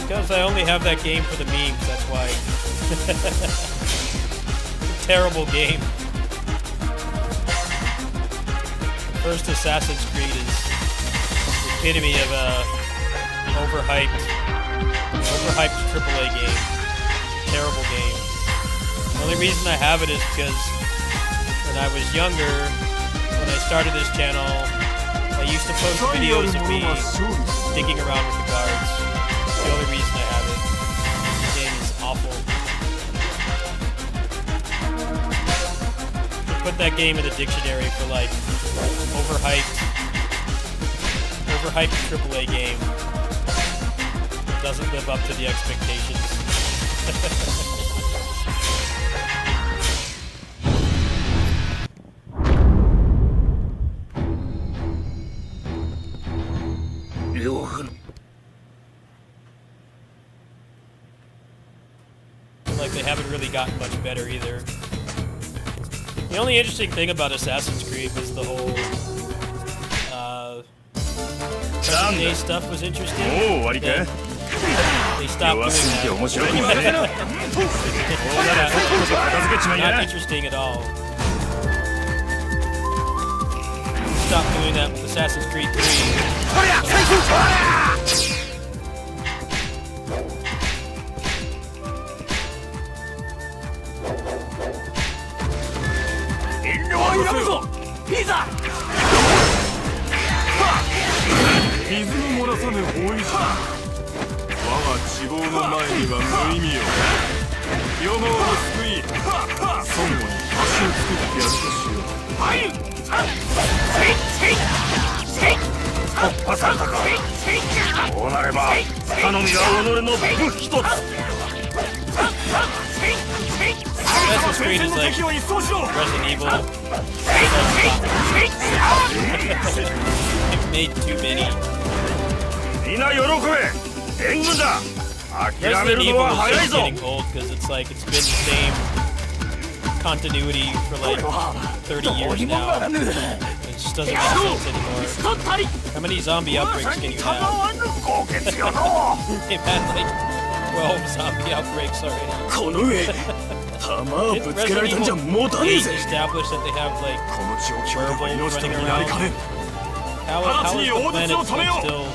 Because I only have that game for the memes, that's why. Terrible game. First Assassin's Creed is the epitome of a overhyped AAA game. Terrible game. The only reason I have it is because when I was younger, when I started this channel, I used to post videos of me digging around with the guards. The only reason I have it. The game is awful. Put that game in the dictionary for like overhyped AAA game. It doesn't live up to the expectations. Like they haven't really gotten much better either. The only interesting thing about Assassin's Creed was the whole present day stuff was interesting. Oh, They stopped doing that. Not interesting at all. Stopped doing that with Assassin's Creed 3. Assassin's Creed is like Resident Evil. They've made too many. Resident Evil is just getting old because it's like it's been the same continuity for like 30 years now. It just doesn't make sense anymore. How many zombie outbreaks can you have? They've had like 12 zombie outbreaks already. Did Resident Evil 8 establish that they have like werewolves running around? How is the planet still...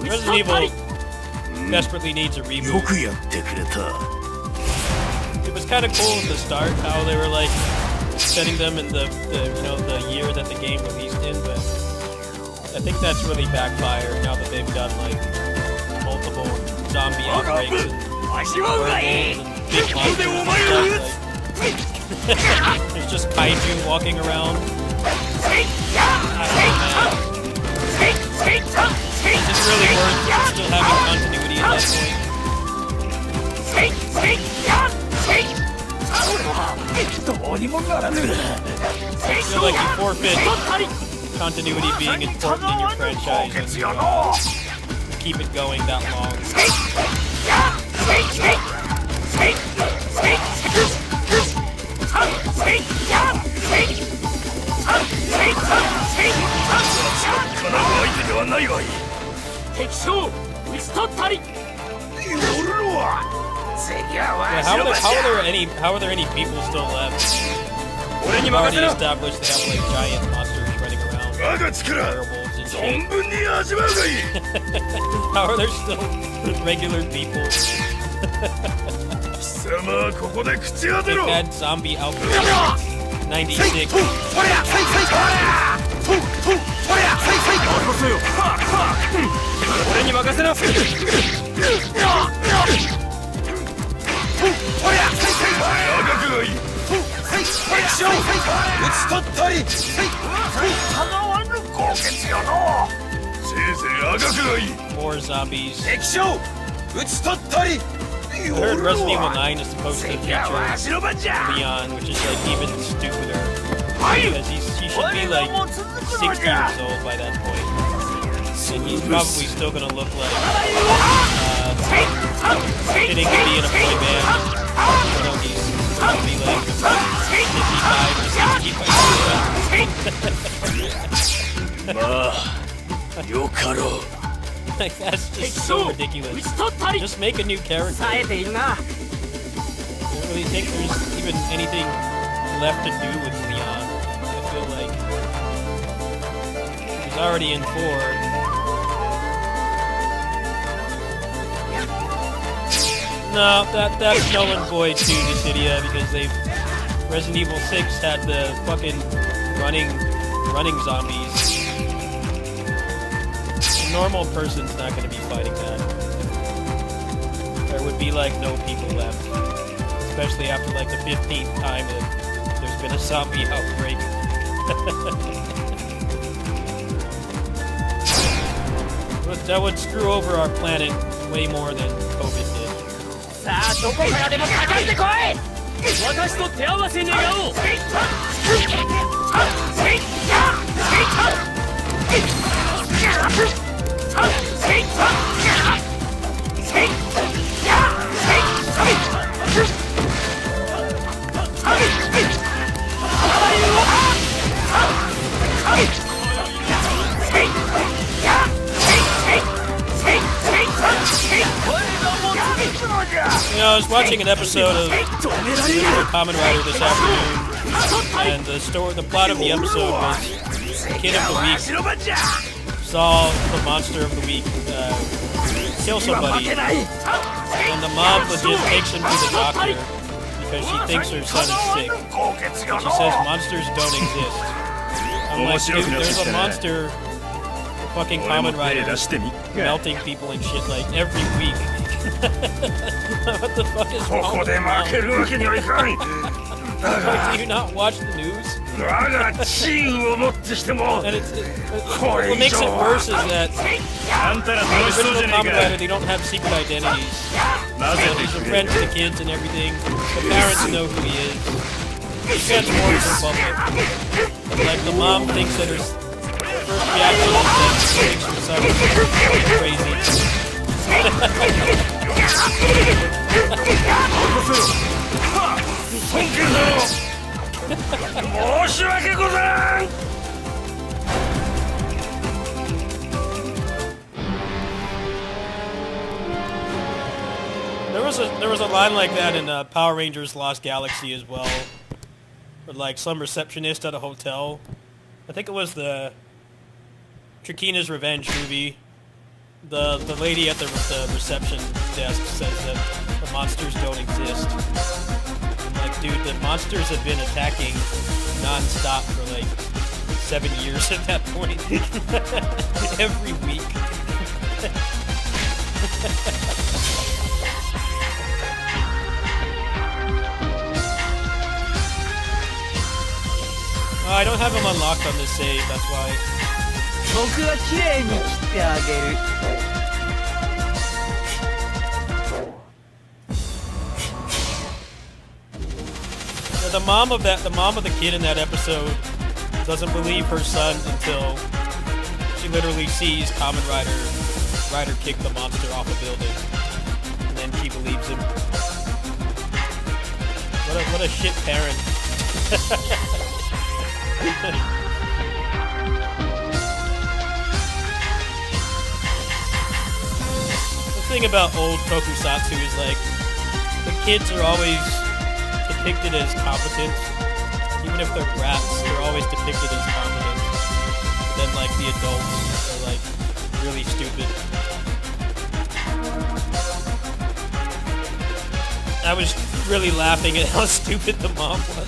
Resident Evil desperately needs a reboot. It was kind of cool at the start how they were like setting them in the year that the game released in, but I think that's really backfired now that they've done like multiple zombie outbreaks and big monsters and stuff, like, there's just kaiju walking around. Is this really worth still having continuity at that point? I feel like you forfeit continuity being important in your franchise when you keep it going that long. Yeah, how are there any people still left? We've already established they have like giant monsters running around, werewolves and shit. How are there still regular people? They've had zombie outbreak 96. More zombies. I heard Resident Evil 9 is supposed to feature Leon, which is like even stupider. Because he should be like 60 years old by that point. And he's probably still gonna look like fitting to be in a boy band. Although he's gonna be like 55 or 60 Like, that's just so ridiculous. Just make a new character. I don't really think there's even anything left to do with Leon. I feel like he's already in 4. No, that's null and void too, Dissidia, because Resident Evil 6 had the fucking running zombies. A normal person's not going to be fighting that. There would be like no people left, especially after like the 15th time that there's been a zombie outbreak. But that would screw over our planet way more than COVID did. You know, I was watching an episode of Kamen Rider this afternoon, and the plot of the episode was Kid of the Week saw the monster of the week kill somebody, and the mom legit takes him to the doctor because she thinks her son is sick. And she says monsters don't exist. I'm like, dude, there's a monster, fucking Kamen Rider, melting people and shit like every week. What the fuck is wrong with mom? Do you not watch the news? And what makes it worse is that in the original Kamen Rider, they don't have secret identities. So he's a friend to the kids and everything. The parents know who he is. He transforms in public. But like the mom thinks that her first reaction is that she thinks her son is crazy. There was a line like that in Power Rangers Lost Galaxy as well, with like some receptionist at a hotel. I think it was the Trakina's Revenge movie. The lady at the reception desk says that the monsters don't exist. Like, dude, the monsters have been attacking non-stop for like 7 years at that point. Every week. I don't have him unlocked on this save, that's why. Yeah, the mom of the kid in that episode doesn't believe her son until she literally sees Kamen Rider kick the monster off a building, and then she believes him. What a shit parent. The thing about old tokusatsu is like the kids are always depicted as competent. Even if they're brats, they're always depicted as competent. But then like the adults are like really stupid. I was really laughing at how stupid the mom was.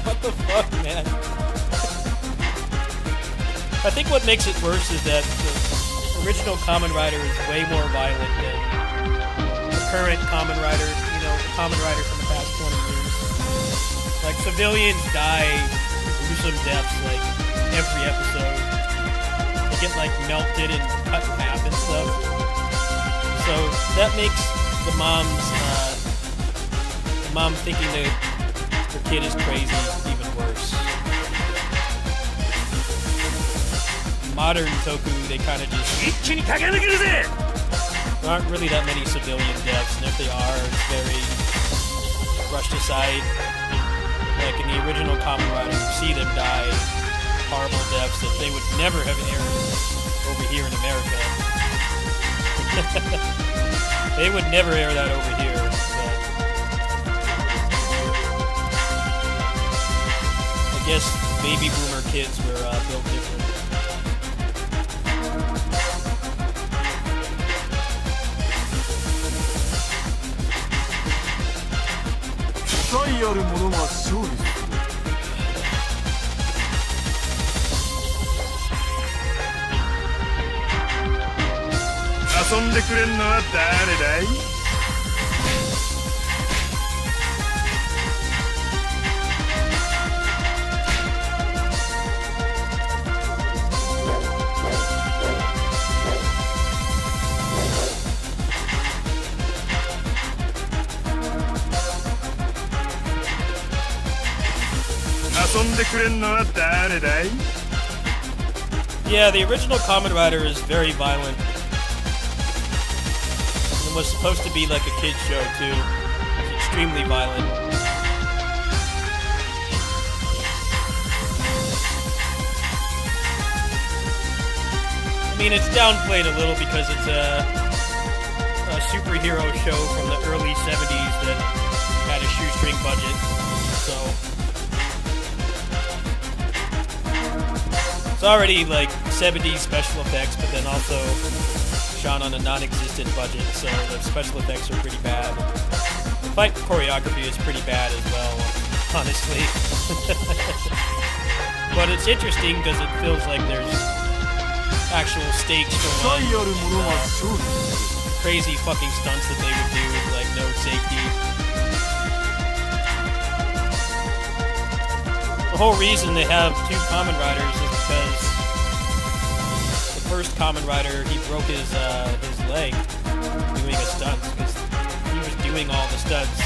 What the fuck, man? I think what makes it worse is that the original Kamen Rider is way more violent than the current Kamen Rider, you know, the Kamen Rider from the past 20 years. Like, civilians die gruesome deaths, like, every episode. They get, like, melted and cut in half and stuff. So, that makes the mom thinking that her kid is crazy even worse. Modern Toku, they kind of just... There aren't really that many civilian deaths, and if they are, it's very brushed aside. Like in the original Kamen Rider, you see them die horrible deaths that they would never have aired over here in America. They would never air that over here. I guess baby boomer kids were built different. Yeah, the original Kamen Rider is very violent. It was supposed to be like a kid's show too. It's extremely violent. I mean, it's downplayed a little because it's a superhero show from the early 70s that had a shoestring budget, so it's already like 70s special effects, but then also shot on a non-existent budget, so the special effects are pretty bad. The fight choreography is pretty bad as well, honestly. But it's interesting because it feels like there's actual stakes for crazy fucking stunts that they would do with like no safety. The whole reason they have two Kamen Riders is because the first Kamen Rider, he broke his leg doing a stunt because he was doing all the stunts.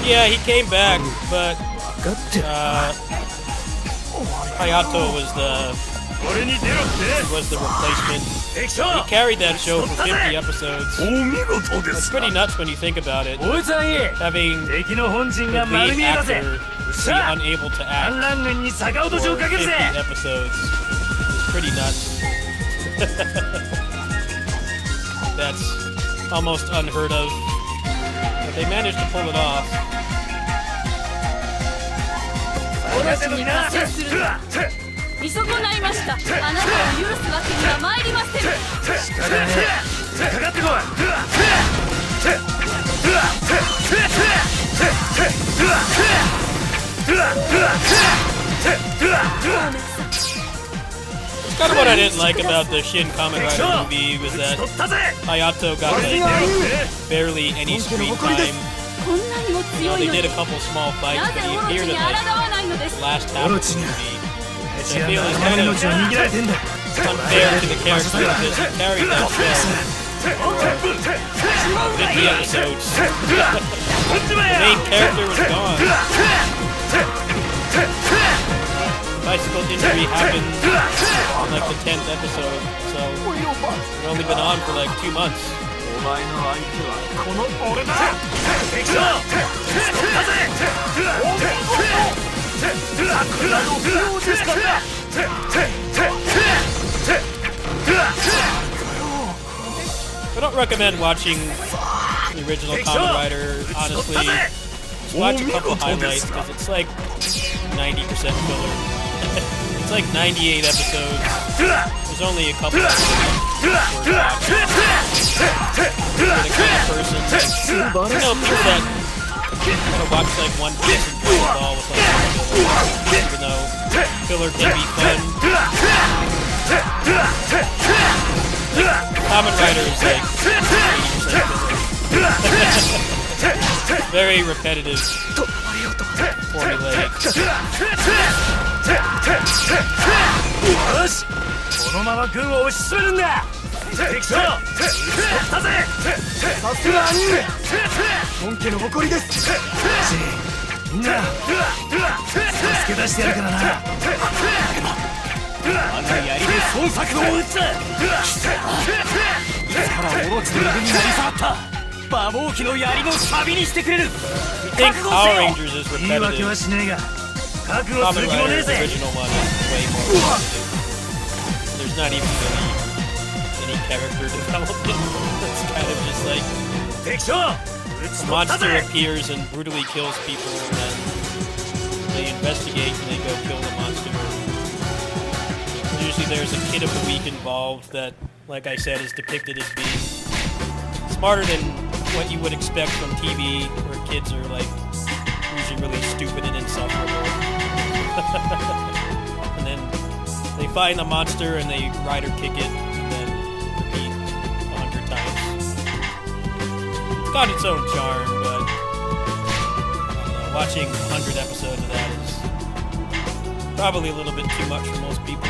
Yeah, he came back, but Hayato was the He was the replacement. He carried that show for 50 episodes. That's pretty nuts when you think about it. Having the lead actor be unable to act for 50 episodes is pretty nuts. That's almost unheard of. But they managed to pull it off. 見損ないました。あなたを許すわけには参りません。かかってこい。It's kind of what I didn't like about the Shin Kamen Rider movie was that Hayato got like barely any screen time. They did a couple small fights, but he appeared in like the last half of the movie. Which I feel is kind of unfair to the character because he carried that show 50 episodes. The main character was gone. Bicycle injury happened in like the 10th episode, so it's only been on for like 2 months. I don't recommend watching the original Kamen Rider, honestly. Just watch a couple highlights, because it's like 90% filler. It's like 98 episodes. There's only a couple episodes worth watching. For the kind of person, like, you know, people that kind of watch like One Piece and Dragon Ball with like filler, even though filler can be fun. Kamen Rider is like 80% filler. Very repetitive, formulaic. このまま軍を押し進めるんだ。敵将、取ったぜ。さすが兄上。本家の誇りです。みんな、助け出してやるからな。我が槍で孫作を撃つ。いつからオロチの腕になり下がった。馬防機の槍のサビにしてくれる。覚悟せよ。言い訳はしねえが、覚悟する気もねえぜ。 There's not even really any character development. It's kind of just like a monster appears and brutally kills people, and then they investigate and they go kill the monster. Usually there's a kid of the week involved that, like I said, is depicted as being smarter than what you would expect from TV, where kids are like usually really stupid and insufferable. And then they find the monster and they rider kick it and then repeat 100 times. It's got its own charm, but I don't know, watching 100 episodes of that is probably a little bit too much for most people.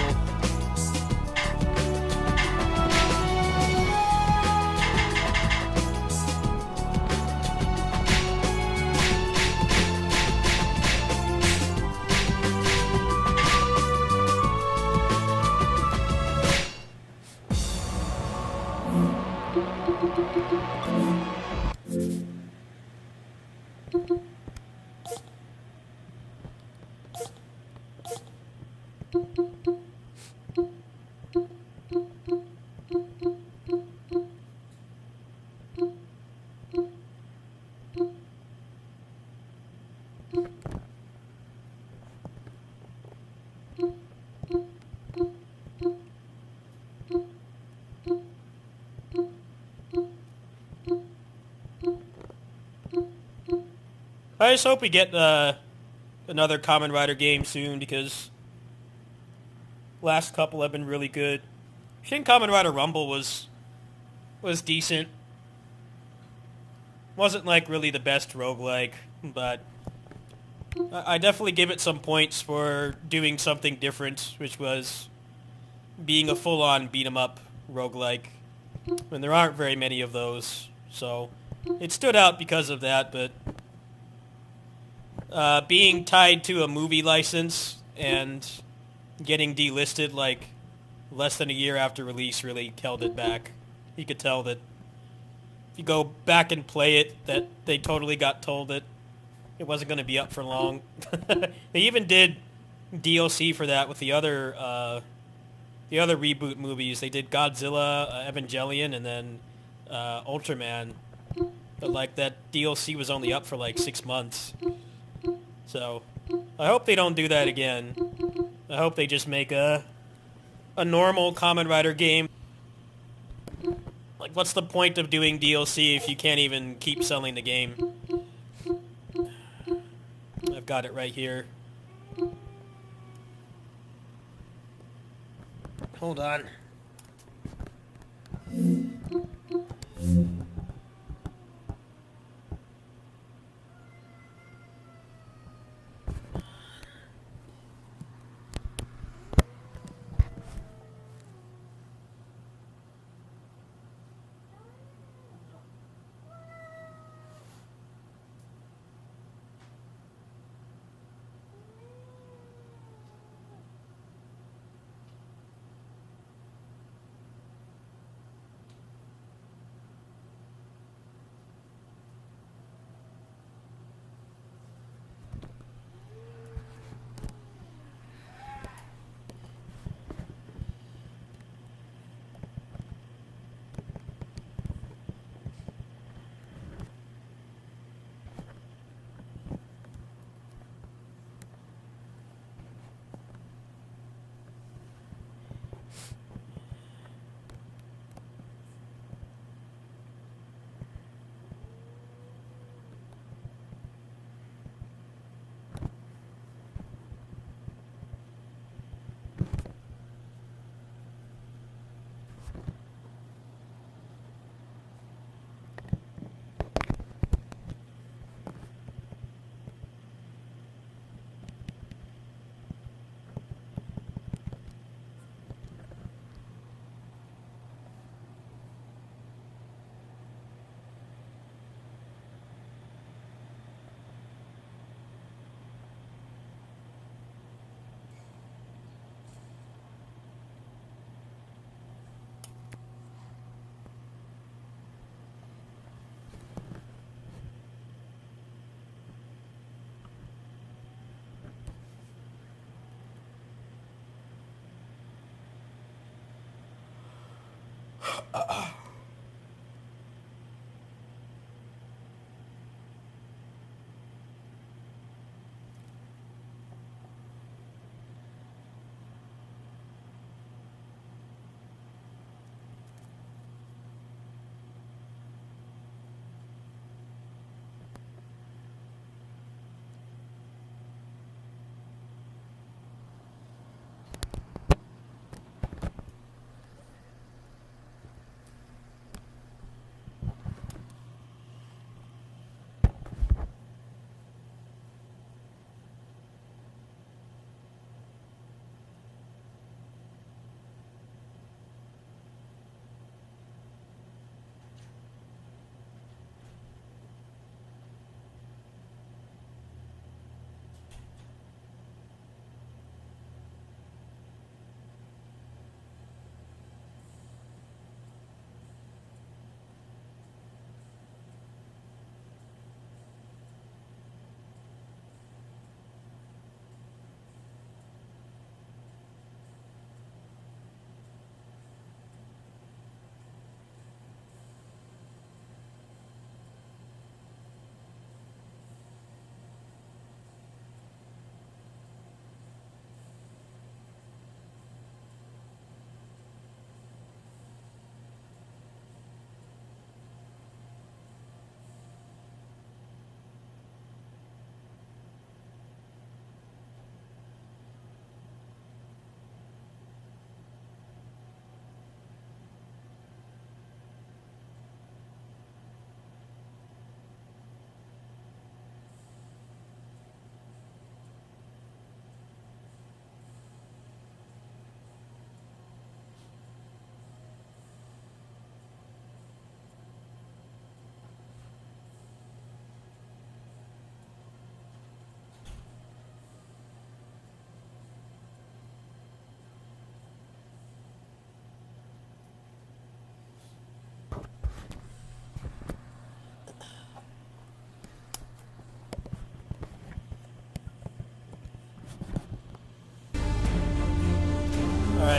I just hope we get another Kamen Rider game soon, because last couple have been really good. Shin Kamen Rider Rumble was decent. Wasn't like really the best roguelike, but I definitely give it some points for doing something different, which was being a full-on beat-em-up roguelike, when there aren't very many of those. So it stood out because of that, but being tied to a movie license and getting delisted like less than a year after release, really held it back. You could tell that if you go back and play it, that they totally got told that it wasn't going to be up for long. They even did DLC for that with the other reboot movies. They did Godzilla, Evangelion, and then Ultraman. But like that DLC was only up for like 6 months. So I hope they don't do that again. I hope they just make a normal Kamen Rider game. Like, what's the point of doing DLC if you can't even keep selling the game? I've got it right here. Hold on.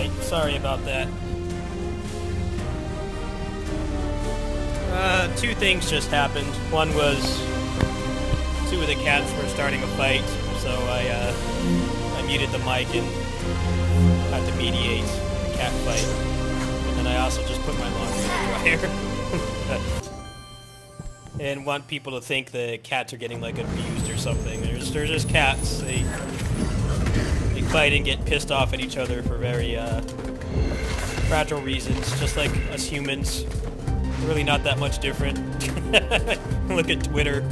Alright, sorry about that. Two things just happened. One was two of the cats were starting a fight, so I muted the mic and had to mediate the cat fight. And then I also just put my laundry in the dryer. And want people to think the cats are getting like abused or something. They're just cats. They fight and get pissed off at each other for very fragile reasons, just like us humans. We're really not that much different. Look at Twitter.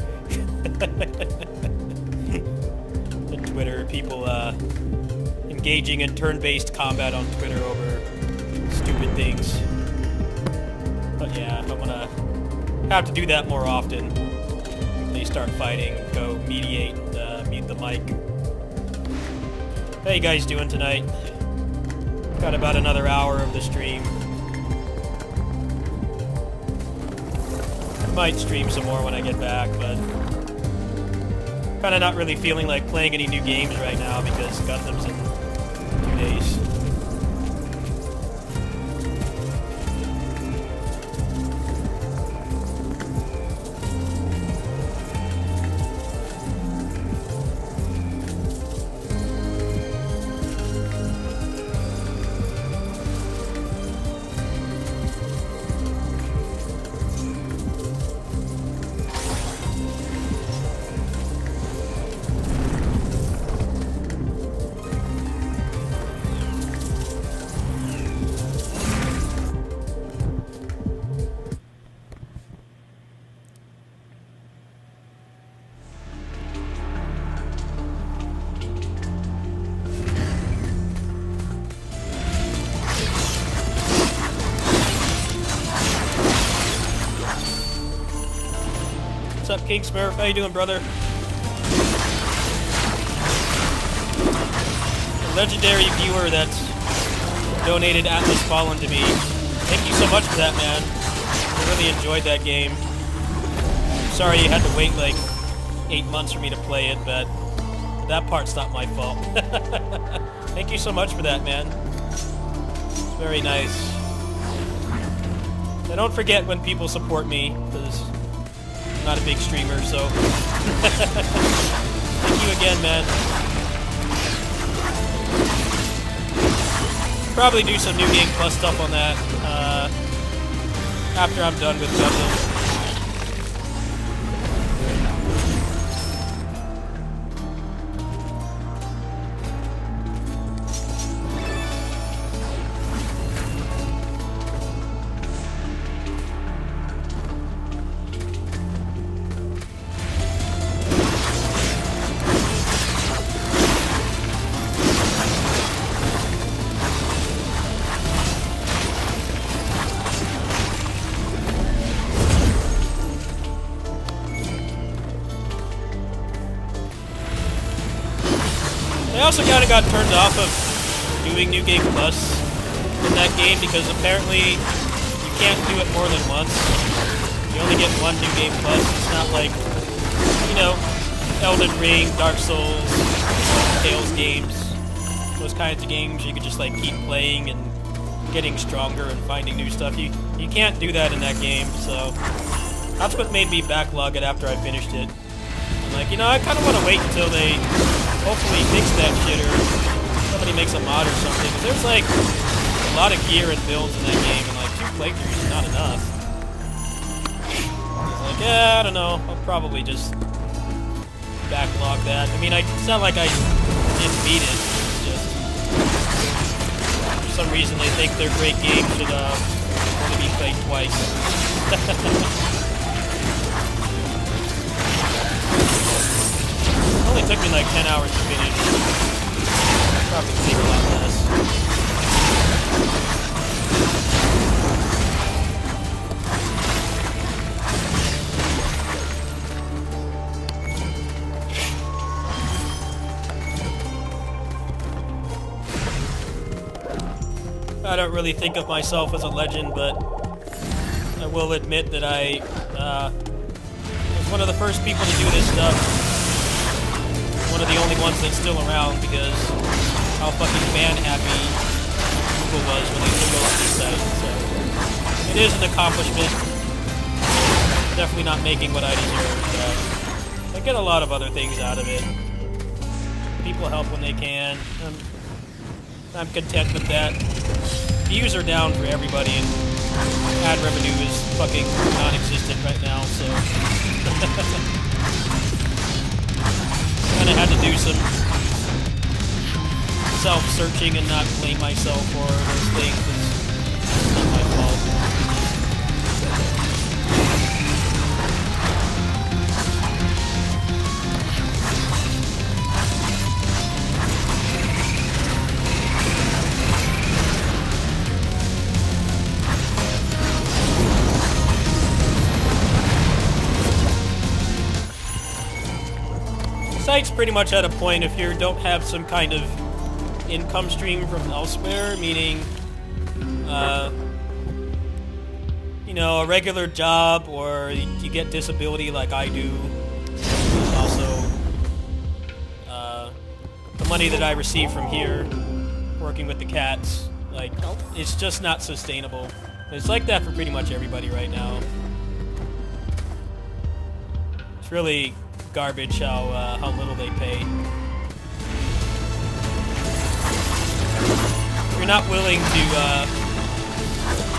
At Twitter, people engaging in turn-based combat on Twitter over stupid things. But yeah, I'm gonna have to do that more often. If they start fighting, go mediate, mute the mic. How you guys doing tonight? Got about another hour of the stream. Might stream some more when I get back, but kind of not really feeling like playing any new games right now because Gundam's in 2 days. What's up, King Smurf? How you doing, brother? A legendary viewer that's donated Atlas Fallen to me. Thank you so much for that, man. I really enjoyed that game. Sorry you had to wait like 8 months for me to play it, but that part's not my fault. Thank you so much for that, man. It's very nice. And don't forget when people support me, because I'm not a big streamer, so thank you again, man. Probably do some New Game Plus stuff on that after I'm done with Gundam. I also kind of got turned off of doing New Game Plus in that game because apparently you can't do it more than once. You only get one New Game Plus. It's not like, you know, Elden Ring, Dark Souls, Tales games, those kinds of games you could just like keep playing and getting stronger and finding new stuff. You can't do that in that game, so that's what made me backlog it after I finished it. I'm like, you know, I kind of want to wait until they hopefully fix that shit or somebody makes a mod or something. 'Cause there's like a lot of gear and builds in that game, and like 2 playthroughs is not enough. I was like, yeah, I don't know. I'll probably just backlog that. I mean, it's not like I didn't beat it. It's just for some reason they think their great game should only be played twice. It only took me like 10 hours to finish. Probably take a lot less. I don't really think of myself as a legend, but I will admit that I was one of the first people to do this stuff. One of the only ones that's still around because how fucking fan happy Google was when they took over the site, so it is an accomplishment. Definitely not making what I deserve, but I get a lot of other things out of it. People help when they can. I'm content with that. Views are down for everybody, and ad revenue is fucking non-existent right now, so kinda had to do some self-searching and not blame myself for those things. It's not my fault. The site's pretty much at a point if you don't have some kind of income stream from elsewhere, meaning, you know, a regular job, or you get disability like I do. Also, the money that I receive from here, working with the cats, like, it's just not sustainable. It's like that for pretty much everybody right now. It's really garbage how little they pay. If you're not willing to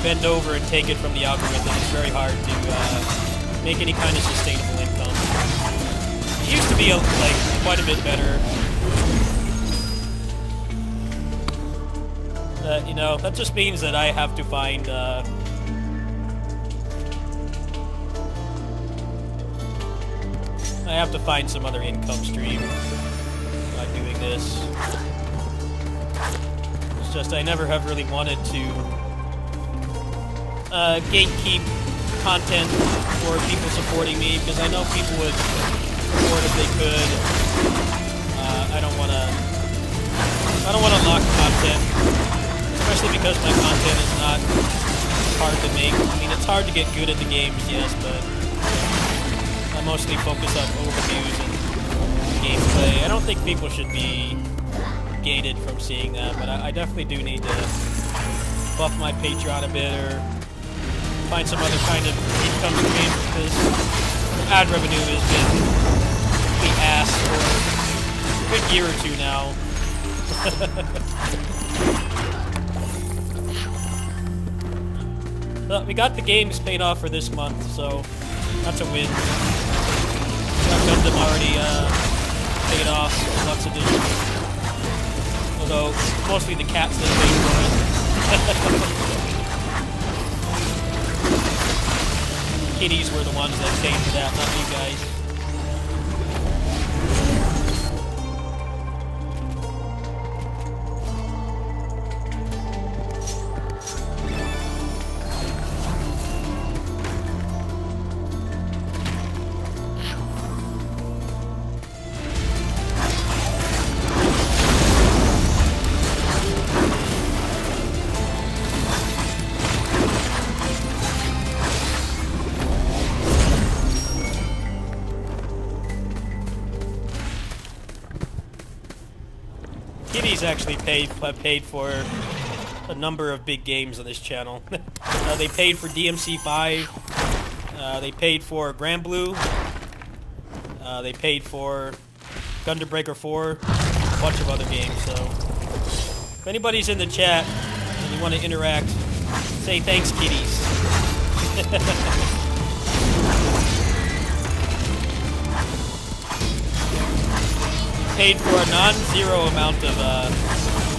bend over and take it from the algorithm, it's very hard to make any kind of sustainable income. It used to be like quite a bit better. You know, that just means that I have to find some other income stream by doing this. It's just I never have really wanted to gatekeep content for people supporting me, because I know people would support if they could. I don't want to lock content, especially because my content is not hard to make. I mean, it's hard to get good at the games, yes, but I mostly focus on overviews and gameplay. I don't think people should be gated from seeing that, but I definitely do need to buff my Patreon a bit, or find some other kind of income stream, because ad revenue has been the ass for a good year or two now. But we got the games paid off for this month, so that's a win. Got Gundam already paid off, Deluxe Edition. Although, mostly the cats that paid for it. Kitties were the ones that paid for that, not you guys. Kitties actually paid for a number of big games on this channel. They paid for DMC 5. They paid for Grand Blue. They paid for Gundam Breaker 4. A bunch of other games. So, if anybody's in the chat and you want to interact, say thanks, kitties. Paid for a non-zero amount of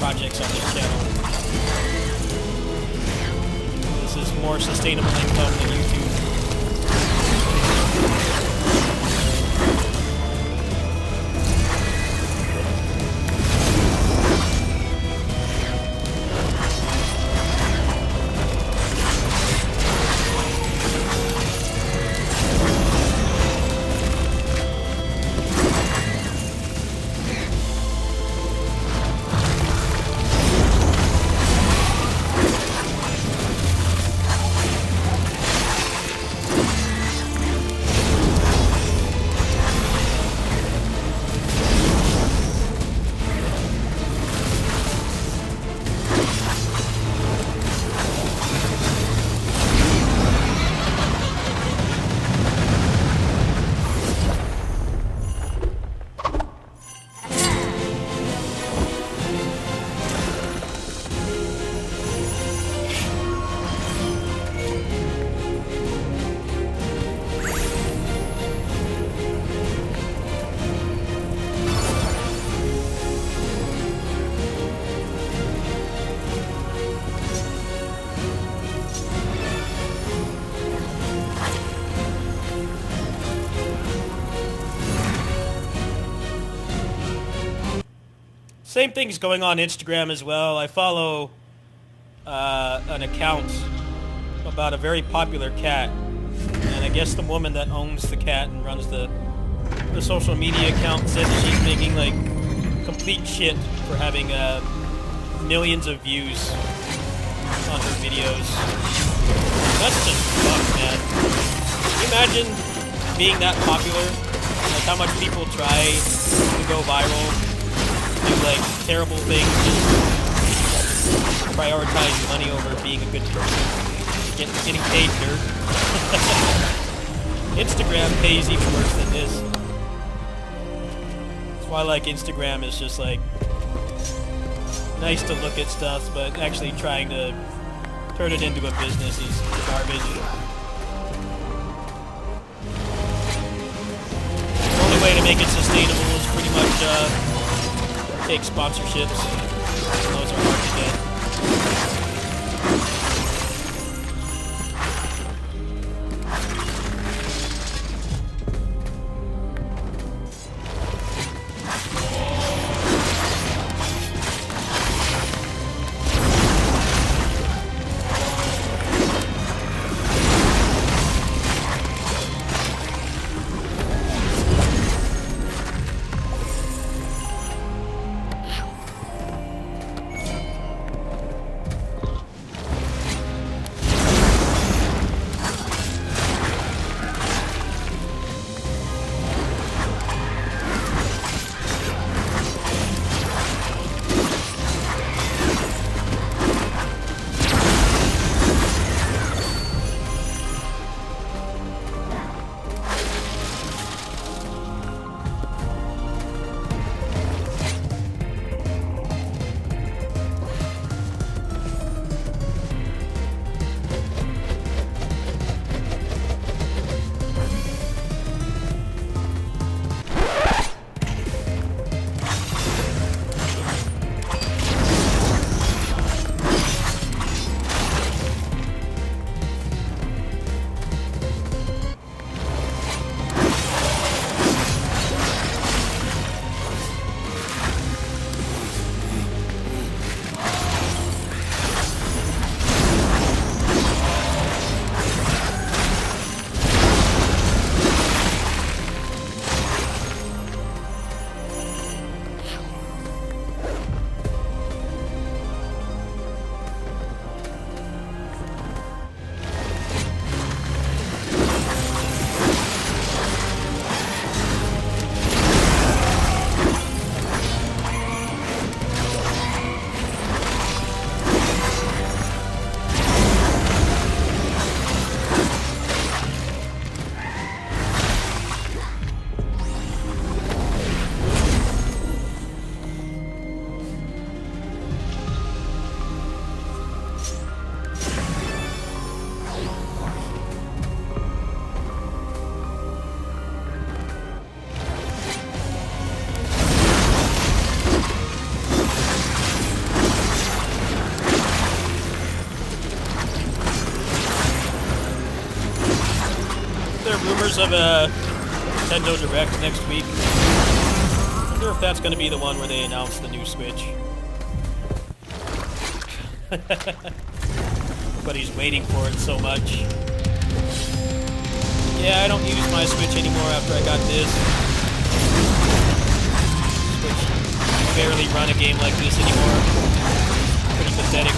projects on this channel. This is more sustainable income than YouTube. Same thing's going on Instagram as well. I follow an account about a very popular cat, and I guess the woman that owns the cat and runs the social media account said that she's making like complete shit for having millions of views on her videos. That's just fucked, man. Can you imagine being that popular? Like how much people try to go viral, do like terrible things, and prioritize money over being a good person, getting paid dirt. Instagram pays even worse than this. That's why like Instagram is just like nice to look at stuff, but actually trying to turn it into a business is garbage. The only way to make it sustainable is pretty much take sponsorships. Those are hard to get. Rumors of a Nintendo Direct next week. I wonder if that's going to be the one where they announce the new Switch. Everybody's waiting for it so much. Yeah, I don't use my Switch anymore after I got this. Switch can barely run a game like this anymore. Pretty pathetic.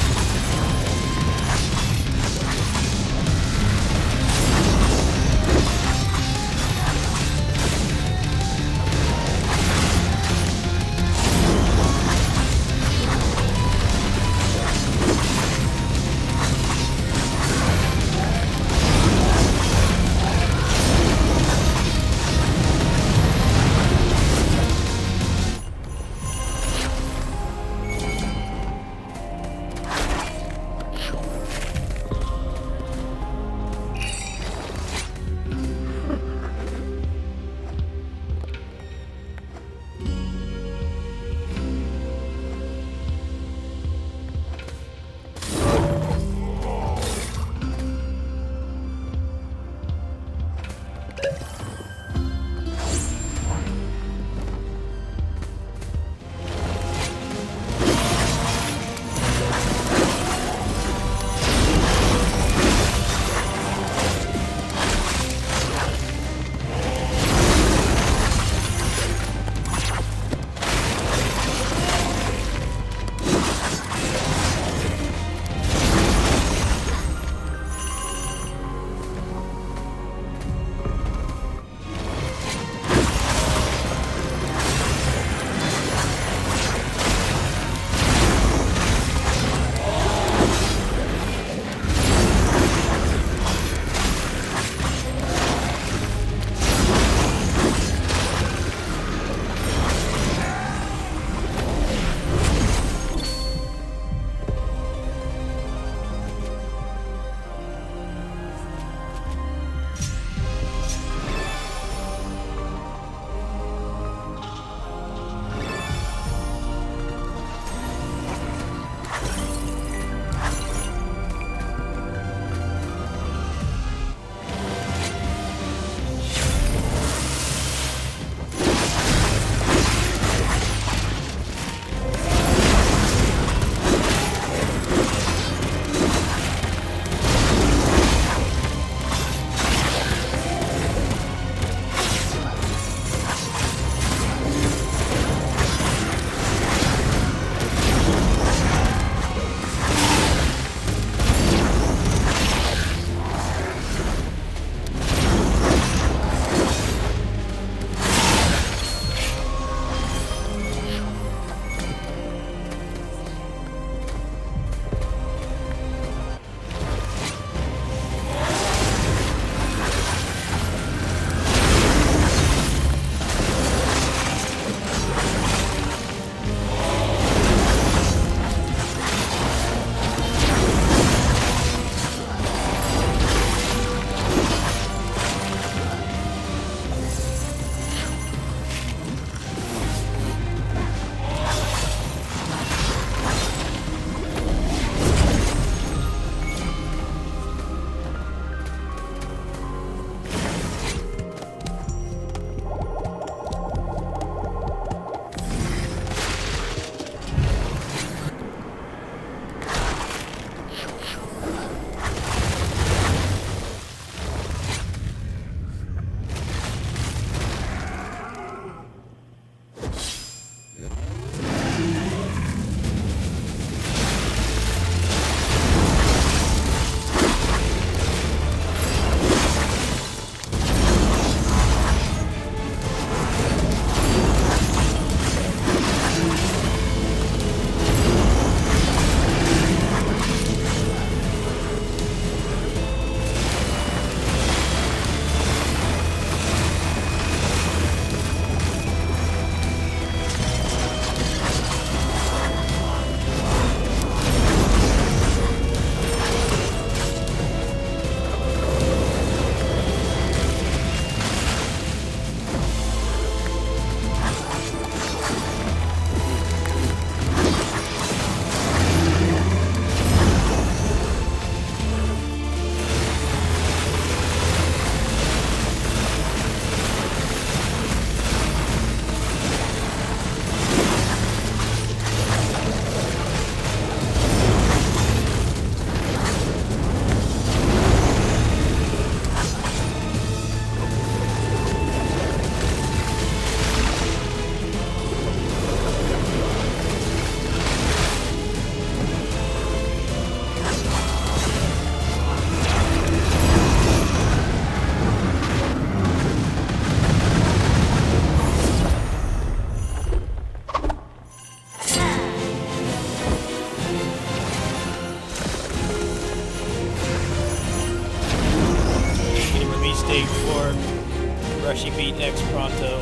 Rushing Beat X Pronto.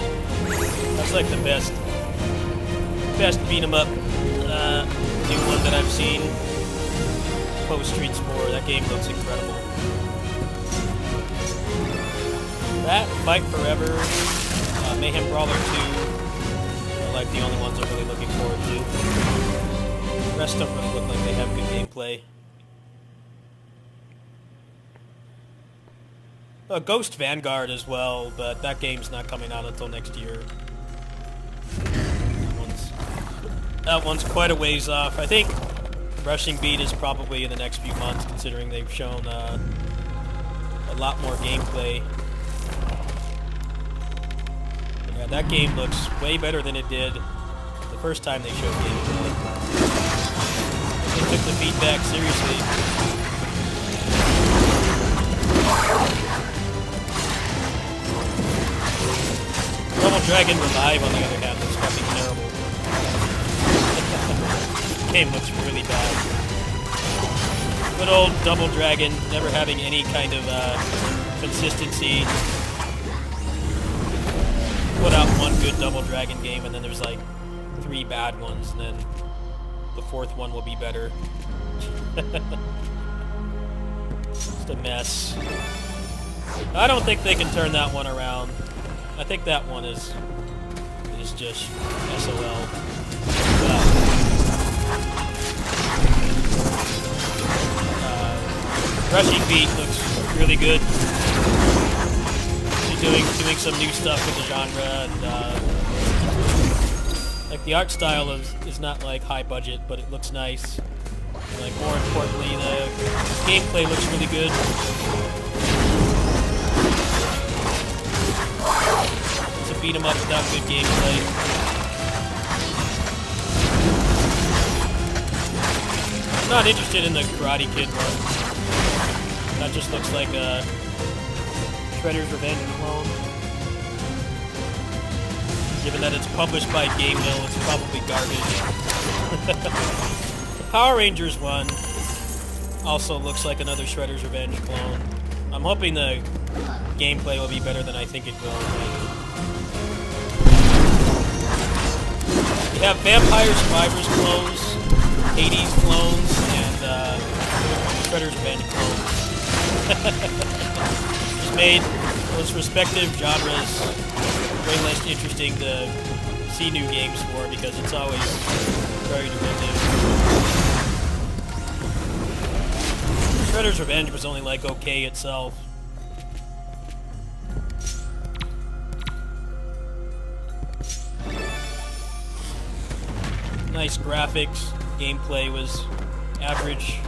That's like the best beat 'em up new one that I've seen. Post Street Spore. That game looks incredible. That, Fight Forever, Mayhem Brawler 2 are like the only ones I'm really looking forward to. The rest don't really look like they have good gameplay. Ghost Vanguard as well, but that game's not coming out until next year. That one's quite a ways off. I think Rushing Beat is probably in the next few months, considering they've shown a lot more gameplay. Yeah, that game looks way better than it did the first time they showed gameplay. They took the feedback seriously. Double Dragon Revive, on the other hand, looks fucking terrible. The game looks really bad. Good old Double Dragon, never having any kind of consistency. Put out one good Double Dragon game, and then there's like 3 bad ones, and then the 4th one will be better. Just a mess. I don't think they can turn that one around. I think that one is just SOL. Rushing Beat looks really good. Doing some new stuff with the genre, and like the art style is not like high budget, but it looks nice. And, like, more importantly, the gameplay looks really good. It's a beat 'em up without good gameplay. I'm not interested in the Karate Kid one. That just looks like a Shredder's Revenge clone. Given that it's published by Game Mill, it's probably garbage. The Power Rangers one also looks like another Shredder's Revenge clone. I'm hoping the gameplay will be better than I think it will. We have Vampire Survivors clones, Hades clones, and Shredder's Revenge clones. Made those respective genres way less interesting to see new games for, because it's always very derivative. Shredder's Revenge was only like okay itself. Nice graphics, gameplay was average.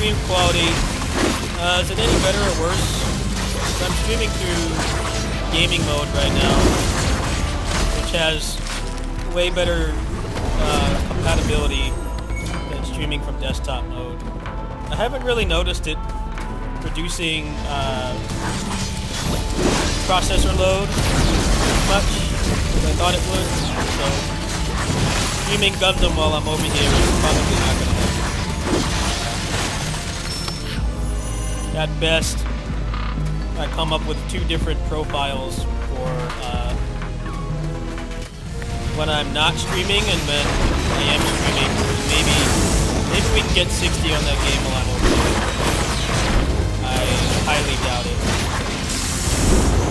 stream quality. Is it any better or worse? I'm streaming through gaming mode right now, which has way better compatibility than streaming from desktop mode. I haven't really noticed it reducing processor load as much as I thought it would, so streaming Gundam while I'm over here is probably not going to happen. At best, I come up with 2 different profiles for when I'm not streaming and when I am streaming. Maybe we can get 60 on that game while I'm over here. I highly doubt it.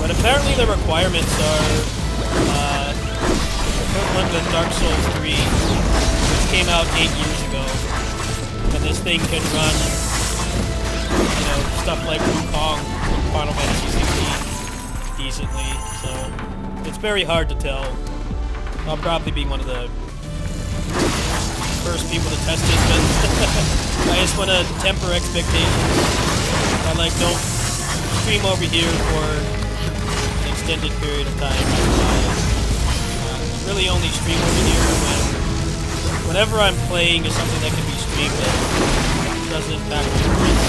But apparently the requirements are equivalent with Dark Souls 3, which came out 8 years ago. And this thing can run, you know, stuff like Wukong and Final Fantasy 16 decently. So it's very hard to tell. I'll probably be one of the first people to test it, but I just want to temper expectations. I don't stream over here for an extended period of time. I really only stream over here whenever I'm playing is something that can be streamed that doesn't impact performance.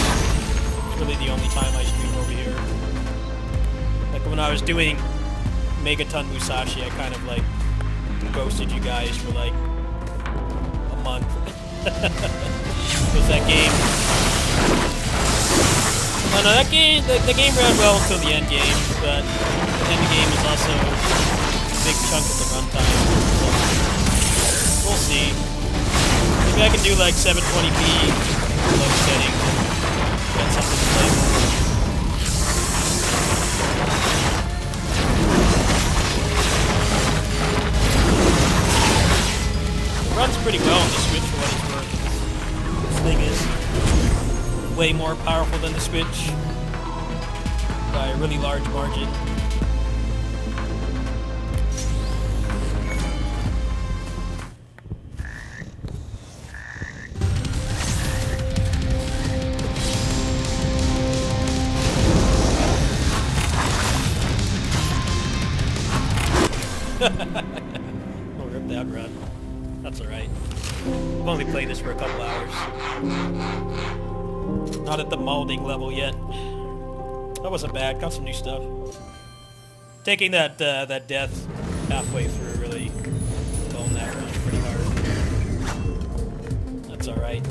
It's really the only time I stream over here. Like when I was doing Megaton Musashi, I kind of ghosted you guys for a month. Because that game... Oh no, that game, the game ran well until the end game, but the end game is also a big chunk of the runtime. So we'll see. Maybe I can do 720p low settings and get something to play with. Runs pretty well on the Switch for what it's worth. This thing is way more powerful than the Switch by a really large margin. We'll rip that run. That's alright. I've only played this for a couple hours. Not at the molding level yet. That wasn't bad. Got some new stuff. Taking that that death halfway through really blown that run pretty hard. That's alright.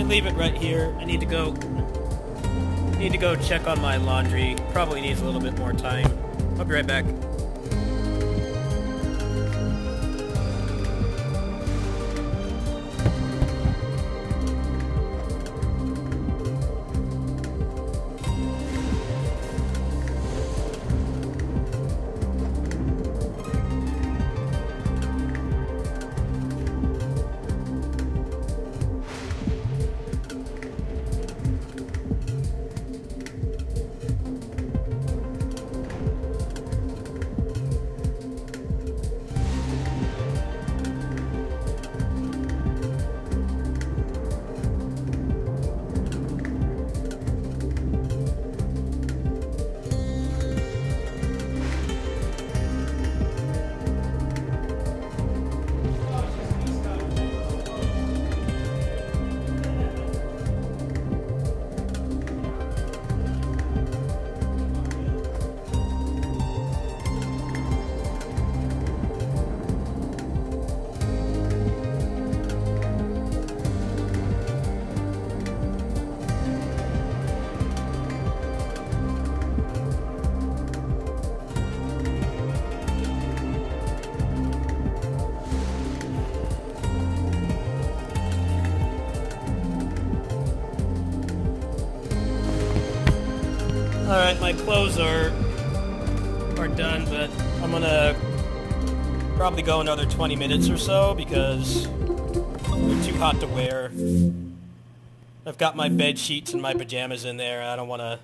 Leave it right here. I need to go check on my laundry. Probably needs a little bit more time. I'll be right back. Alright, my clothes are done, but I'm gonna probably go another 20 minutes or so because they're too hot to wear. I've got my bed sheets and my pajamas in there, and I don't want to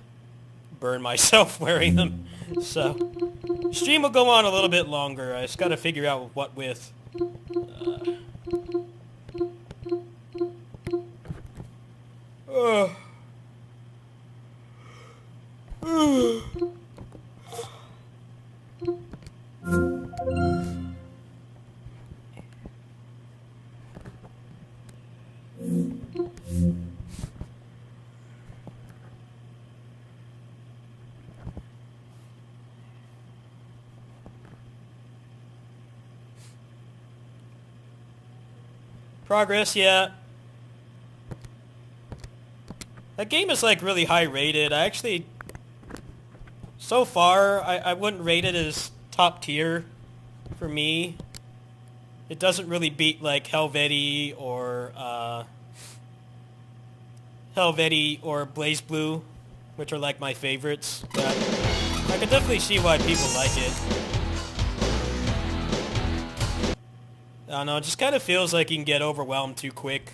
burn myself wearing them. So, stream will go on a little bit longer. I just gotta figure out what with. Progress, yeah. That game is like really high rated. I actually, so far, I wouldn't rate it as top tier for me. It doesn't really beat like Helvetii or Blaze Blue, which are like my favorites. But I can definitely see why people like it. I don't know, it just kind of feels like you can get overwhelmed too quick.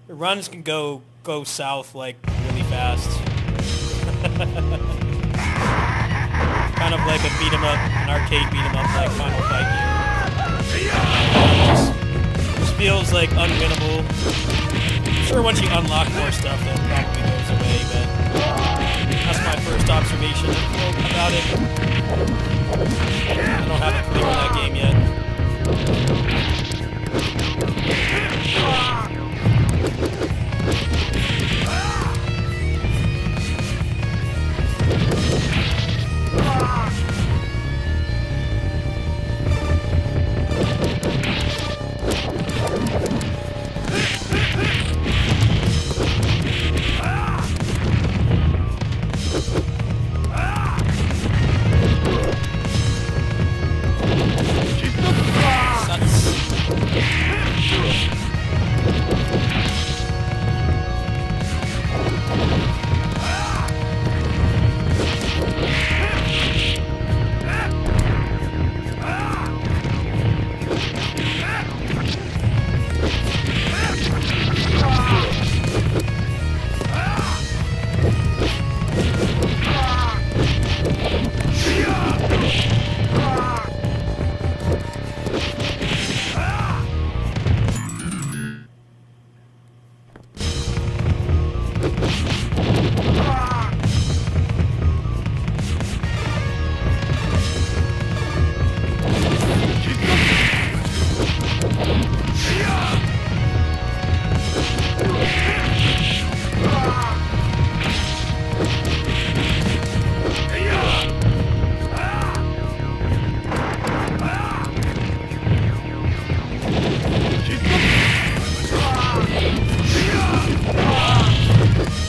The runs can go south like really fast. Kind of like a beat 'em up, an arcade beat 'em up like Final Fight game. Just feels like unwinnable. I'm sure once you unlock more stuff that probably goes away, but that's my first observation about it. I don't have a clue on that game yet.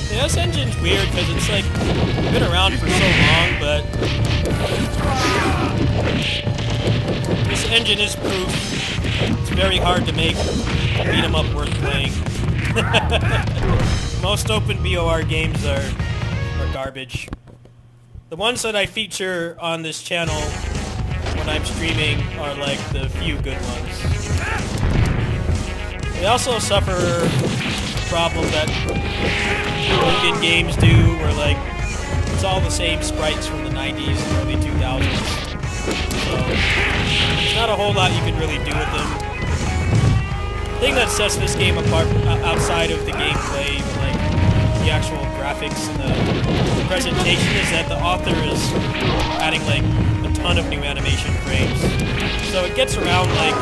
This engine's weird because it's like been around for so long, but this engine is proof it's very hard to make beat 'em up worth playing. Most open BOR games are garbage. The ones that I feature on this channel when I'm streaming are like the few good ones. They also suffer the problem that Indian games do, where like it's all the same sprites from the 90s and early 2000s. So there's not a whole lot you can really do with them. The thing that sets this game apart outside of the gameplay, like the actual graphics and the presentation, is that the author is adding like a ton of new animation frames. So it gets around like,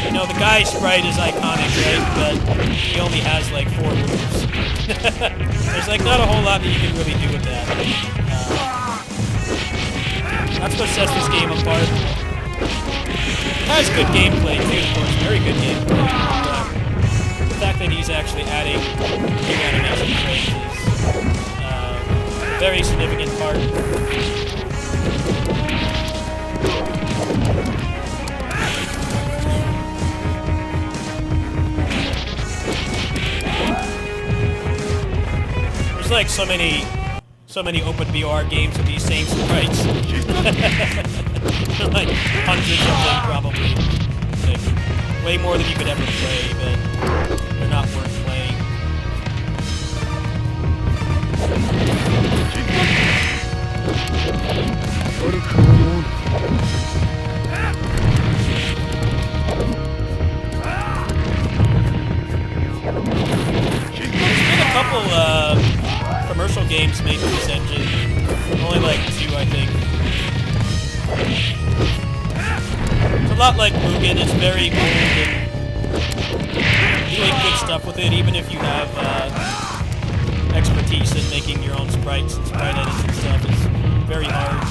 you know, the guy sprite is iconic, right? But he only has like 4 moves. There's like not a whole lot that you can really do with that. That's what sets this game apart. It has good gameplay too, of course, very good gameplay. But the fact that he's actually adding new animation frames is a very significant part. like so many open VR games with these same sprites. Like hundreds of them probably. Like way more than you could ever play, but they're not worth playing. There's been a couple commercial games made with this engine. Only like 2, I think. It's a lot like Mugen. It's very old and doing good stuff with it, even if you have expertise in making your own sprites and sprite edits and stuff. It's very hard.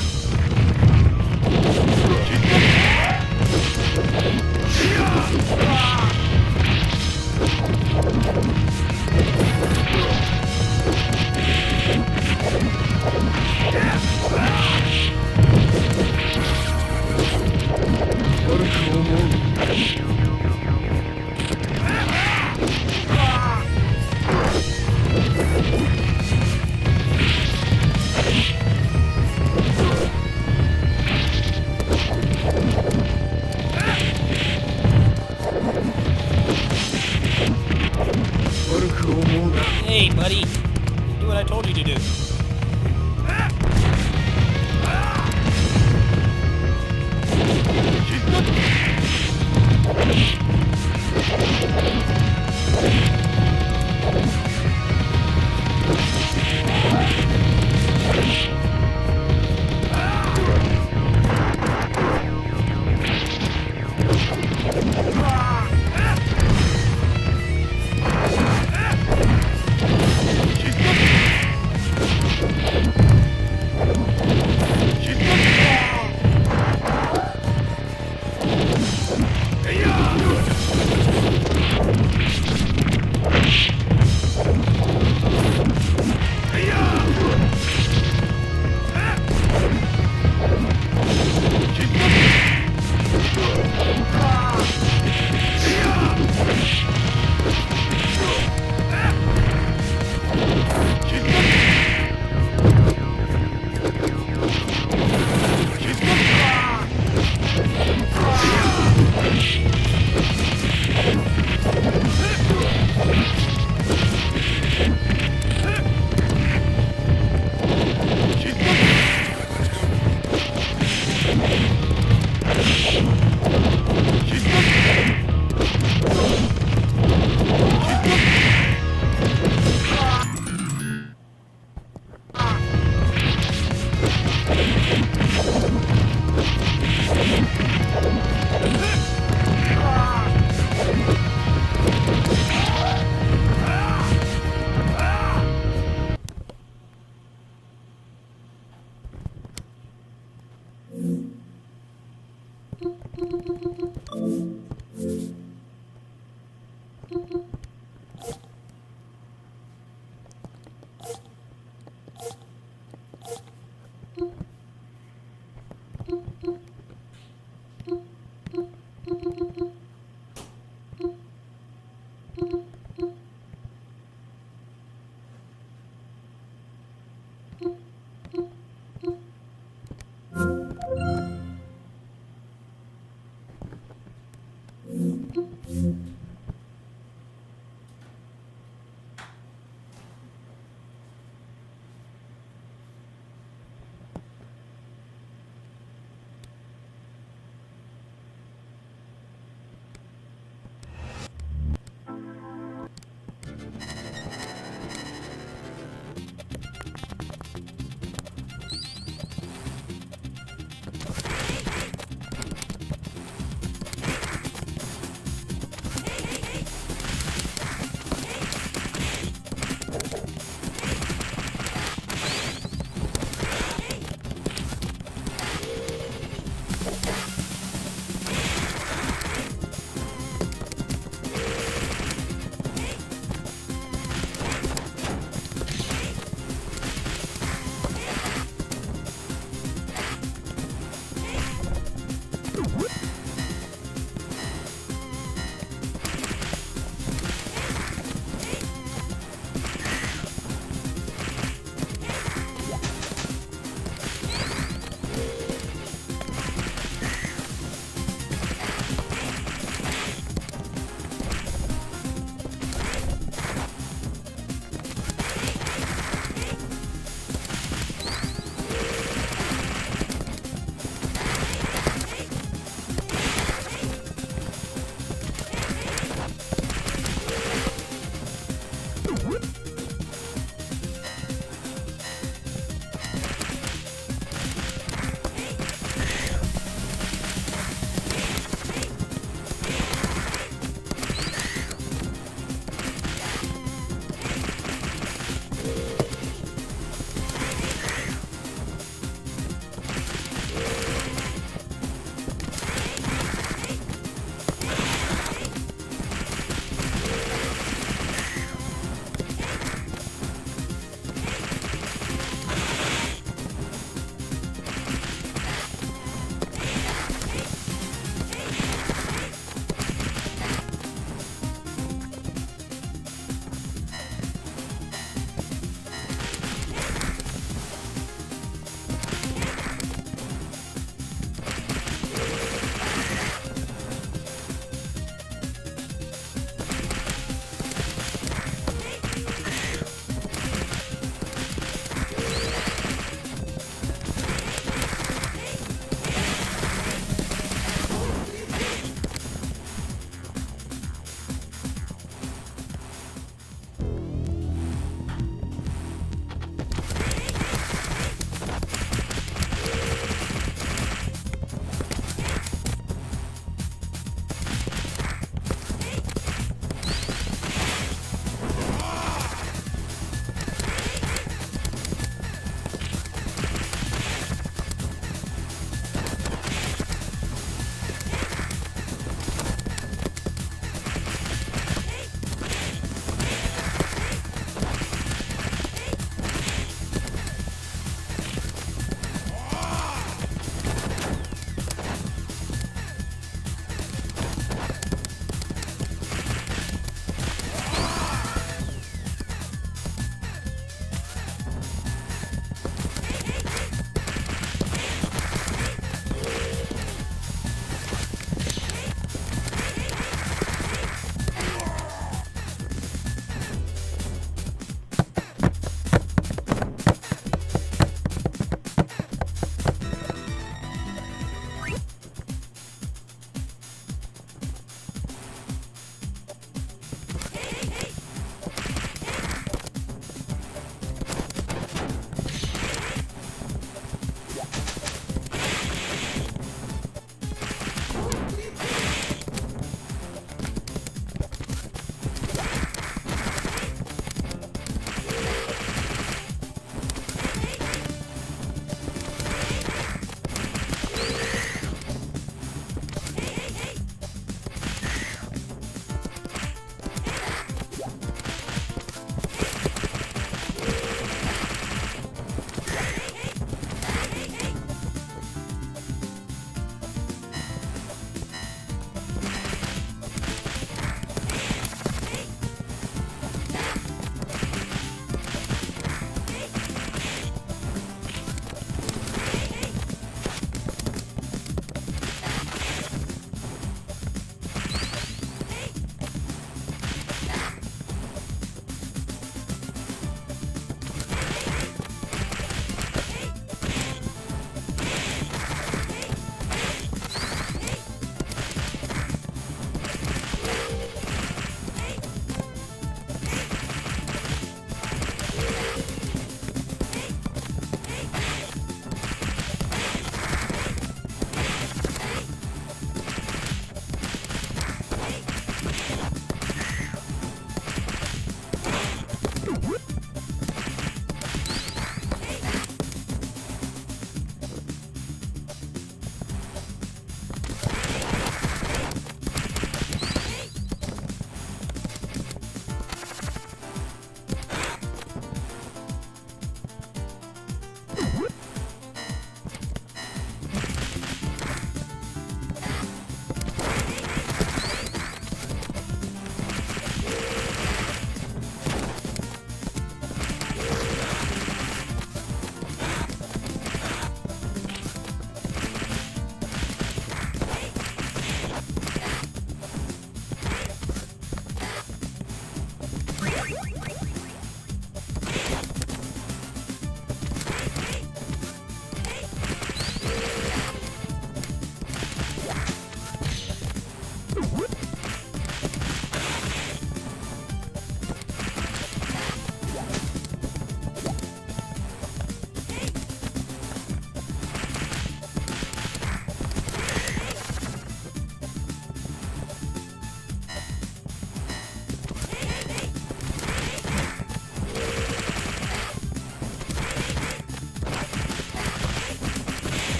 Hey, buddy. Do what I told you to do.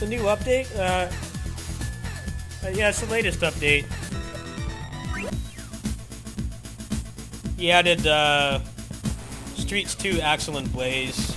the new update? Yeah, it's the latest update. He added, Streets 2 Axel and Blaze.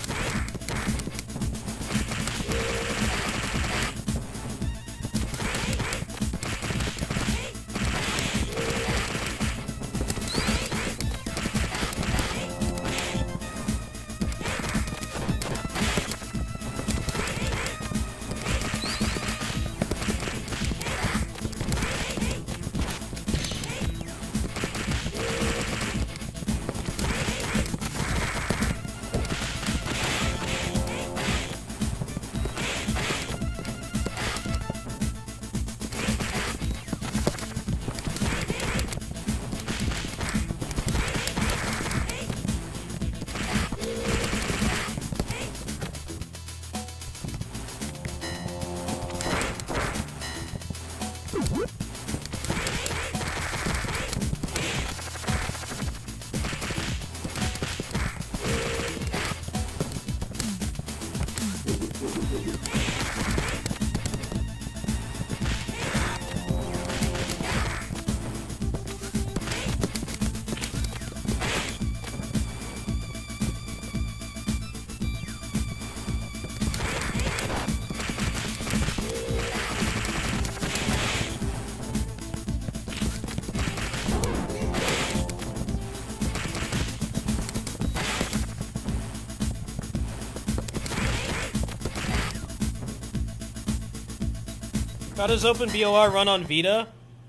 How does OpenBOR run on Vita?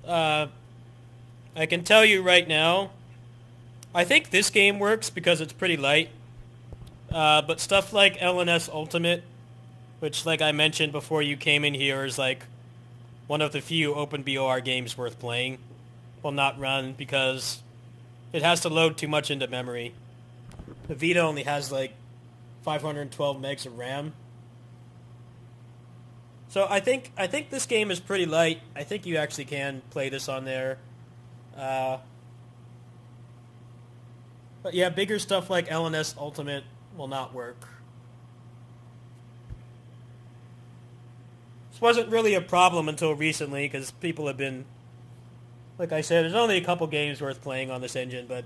I can tell you right now, I think this game works because it's pretty light. But stuff like LNS Ultimate, which like I mentioned before you came in here, is like one of the few OpenBOR games worth playing, will not run because it has to load too much into memory. The Vita only has like 512 megs of RAM. So I think this game is pretty light. I think you actually can play this on there. But yeah, bigger stuff like LNS Ultimate will not work. This wasn't really a problem until recently because people have been, like I said, there's only a couple games worth playing on this engine, but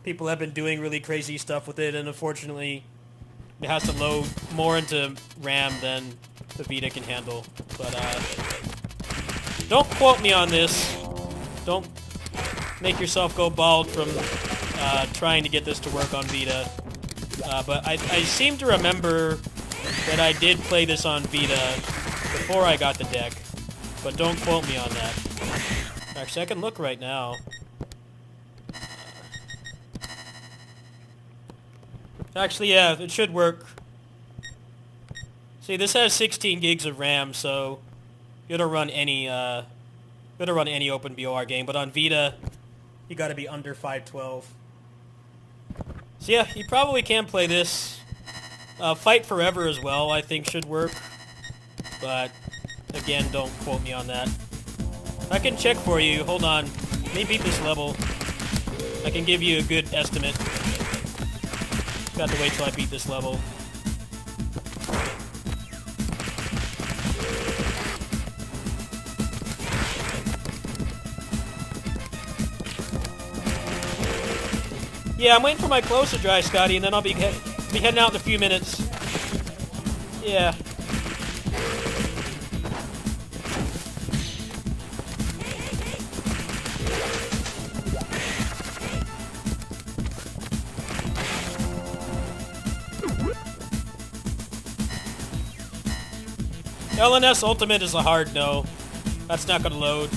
people have been doing really crazy stuff with it, and unfortunately it has to load more into RAM than the Vita can handle. But don't quote me on this. Don't make yourself go bald from trying to get this to work on Vita. But I seem to remember that I did play this on Vita before I got the deck, but don't quote me on that. Actually, I can look right now. Actually, yeah, it should work. See, this has 16 gigs of RAM, so it'll run any OpenBOR game. But on Vita, you got to be under 512. So yeah, you probably can play this. Fight Forever as well, I think should work. But again, don't quote me on that. I can check for you. Hold on. Let me beat this level. I can give you a good estimate. Got to wait till I beat this level. Yeah, I'm waiting for my clothes to dry, Scotty, and then I'll be heading out in a few minutes. Yeah. LNS Ultimate is a hard no. That's not gonna load.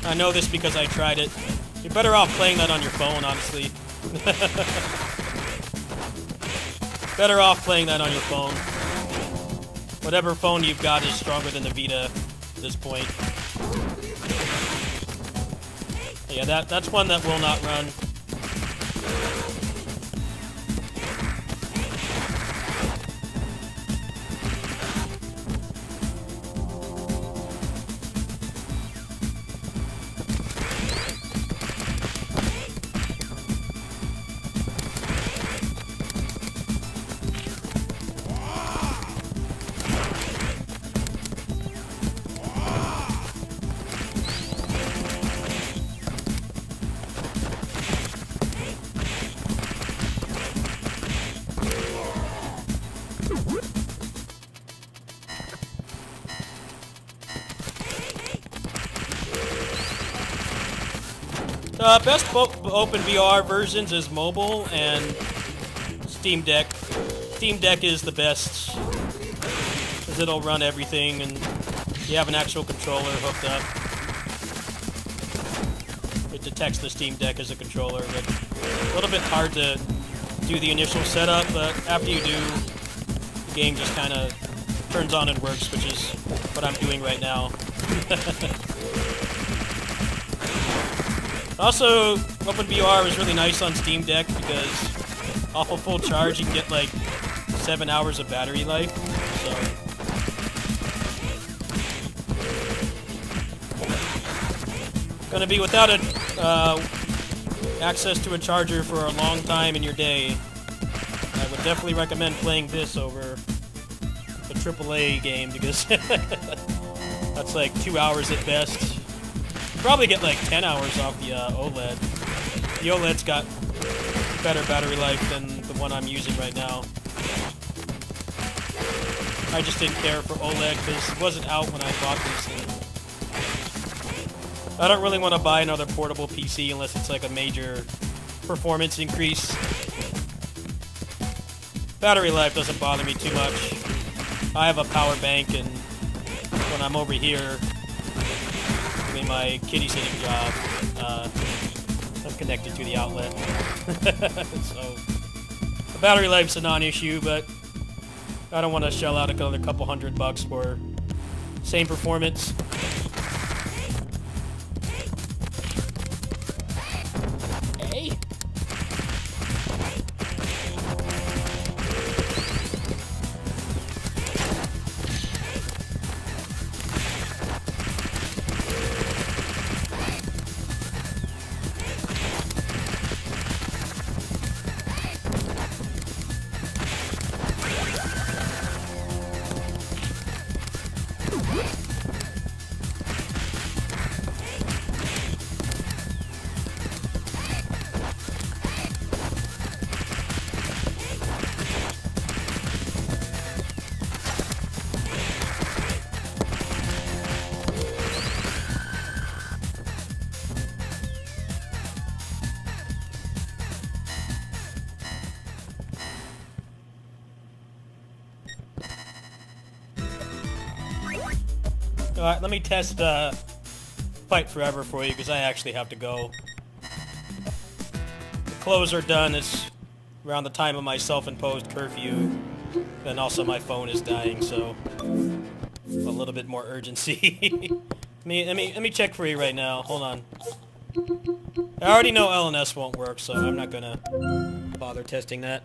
I know this because I tried it. You're better off playing that on your phone, honestly. Better off playing that on your phone. Whatever phone you've got is stronger than the Vita at this point. Yeah, that's one that will not run. Best open VR versions is mobile and Steam Deck. Steam Deck is the best, because it'll run everything, and you have an actual controller hooked up. It detects the Steam Deck as a controller, but a little bit hard to do the initial setup, but after you do, the game just kind of turns on and works, which is what I'm doing right now. Also, OpenVR is really nice on Steam Deck because off a full charge you can get like 7 hours of battery life. So, gonna be without access to a charger for a long time in your day. I would definitely recommend playing this over the AAA game because that's like 2 hours at best. Probably get like 10 hours off the OLED. The OLED's got better battery life than the one I'm using right now. I just didn't care for OLED because it wasn't out when I bought this. And I don't really want to buy another portable PC unless it's like a major performance increase. Battery life doesn't bother me too much. I have a power bank, and when I'm over here doing my kitty-sitting job, I'm connected to the outlet. So the battery life's a non-issue, but I don't want to shell out another couple $100 for same performance. Hey. Alright, let me test Fight Forever for you, because I actually have to go. The clothes are done. It's around the time of my self-imposed curfew. And also my phone is dying, so a little bit more urgency. Let me check for you right now. Hold on. I already know LNS won't work, so I'm not gonna bother testing that.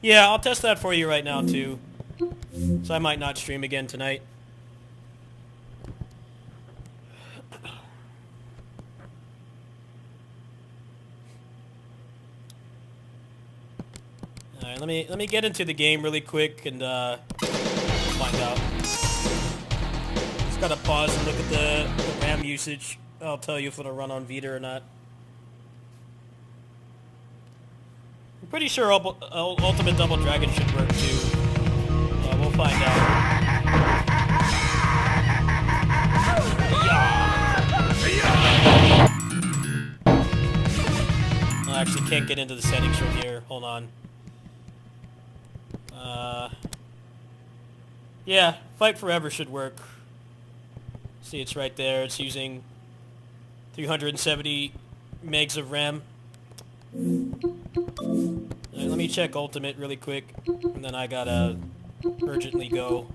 Yeah, I'll test that for you right now, too. So I might not stream again tonight. Alright, let me get into the game really quick and find out. Just gotta pause and look at the RAM usage. I'll tell you if it'll run on Vita or not. I'm pretty sure Ultimate Double Dragon should work too. Yeah, we'll find out. I actually can't get into the settings from here. Hold on. Yeah, Fight Forever should work. See, it's right there. It's using 370 megs of RAM. Right, let me check Ultimate really quick, and then I gotta urgently go.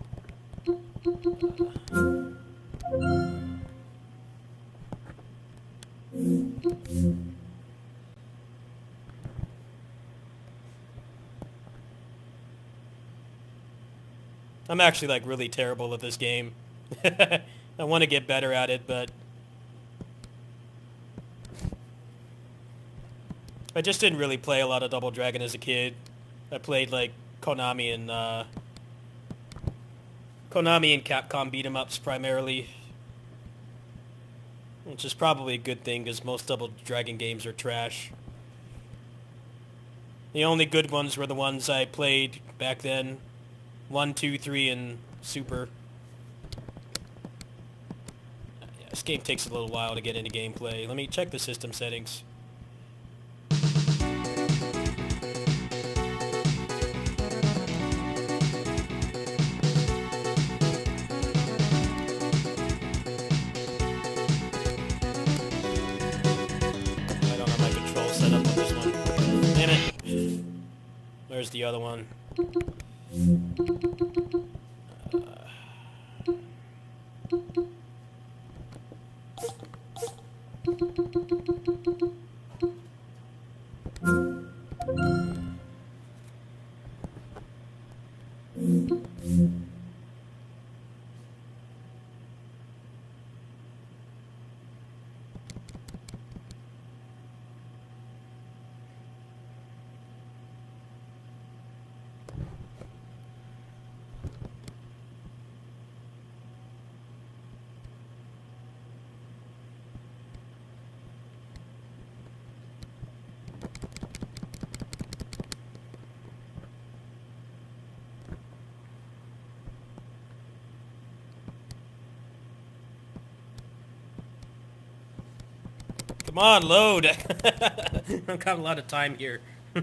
I'm actually like really terrible at this game. I want to get better at it, but I just didn't really play a lot of Double Dragon as a kid. I played like Konami and Capcom beat 'em ups primarily, which is probably a good thing because most Double Dragon games are trash. The only good ones were the ones I played back then. 1, 2, 3, and Super. game takes a little while to get into gameplay. Let me check the system settings. I don't have my control set up on this one. Damn it. Where's the other one? Come on, load! I've got a lot of time here. I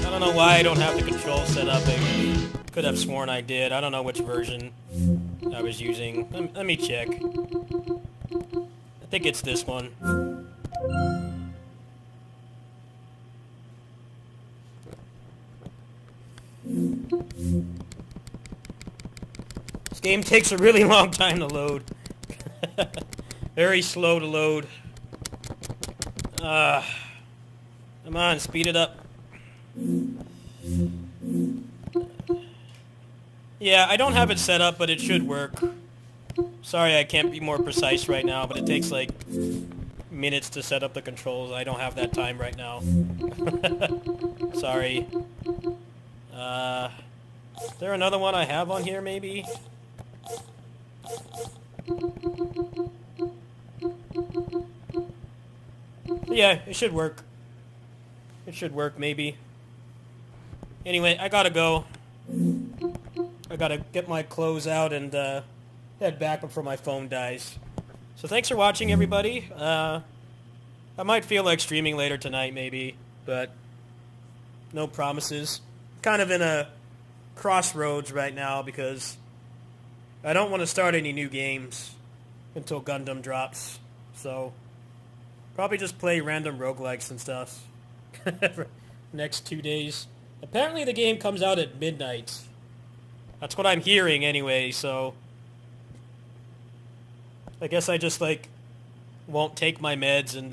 don't know why I don't have the control set up. I could have sworn I did. I don't know which version I was using. Let me check. I think it's this one. This game takes a really long time to load. Very slow to load. Come on, speed it up. Yeah, I don't have it set up, but it should work. Sorry, I can't be more precise right now, but it takes like minutes to set up the controls. I don't have that time right now. Sorry. Is there another one I have on here, maybe? Yeah, it should work. It should work, maybe. Anyway, I gotta go. I gotta get my clothes out and head back before my phone dies. So thanks for watching, everybody. I might feel like streaming later tonight, maybe, but no promises. Kind of in a crossroads right now because I don't want to start any new games until Gundam drops. So probably just play random roguelikes and stuff for next 2 days. Apparently the game comes out at midnight. That's what I'm hearing anyway, so I guess I just like won't take my meds and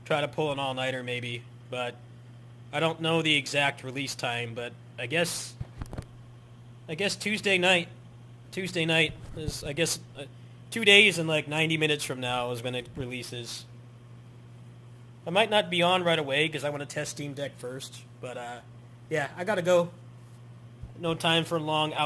try to pull an all-nighter maybe, but I don't know the exact release time, but I guess Tuesday night is, I guess, 2 days and like 90 minutes from now is when it releases. I might not be on right away because I want to test Steam Deck first, but yeah, I gotta go. No time for long out.